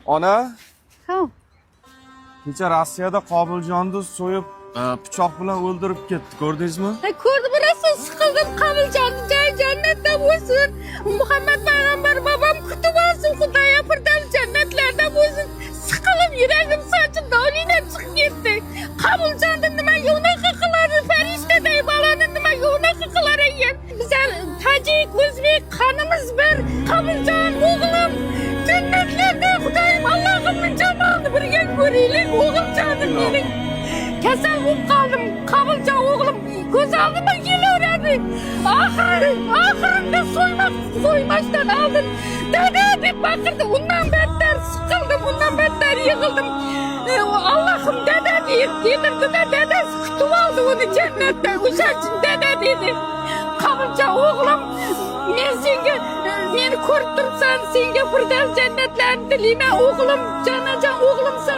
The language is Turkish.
Ona, Ha. kecha Rossiyada Qobiljonni so'yib, pichoq bilan o'ldirib ketdi. Ko'rdingizmi? Ko'rdim, rosa siqildim. Qobiljonning joyi jannatda bo'lsin. Muhammad payg'ambar babam kutib olsin. Xudoyo firdavs jannatlarda bo'lsin. Siqilib yuragim sochib dovlina chiqib ketdi. Qobiljonni nimaga unaqa qiladi? Farishtaday bolani nimaga unaqa qilar ekan? Bizlar tojik, o'zbek qonimiz bir. Qobiljon o'g'lim jannatlarda Xudoyim Allohimning jamolini birga ko'raylik. O'g'iljonim mening. Kasal bo'lib qoldim. Qobiljon o'g'lim ko'z oldimga kelaveradi. Oxirida so'ymashdan oldin dada deb baqirdi. Undan battar siqildim, undan battar yig'ildim. Allohim dada deb yedirdi-da, dadasi kutib oldi uni jannatda. O'sha uchun dada dedi. Qobiljon o'g'lim, men senga meni ko'rib turibsan, senga firdavs jannatlarni tilayman o'g'lim, jonajon o'g'limsan.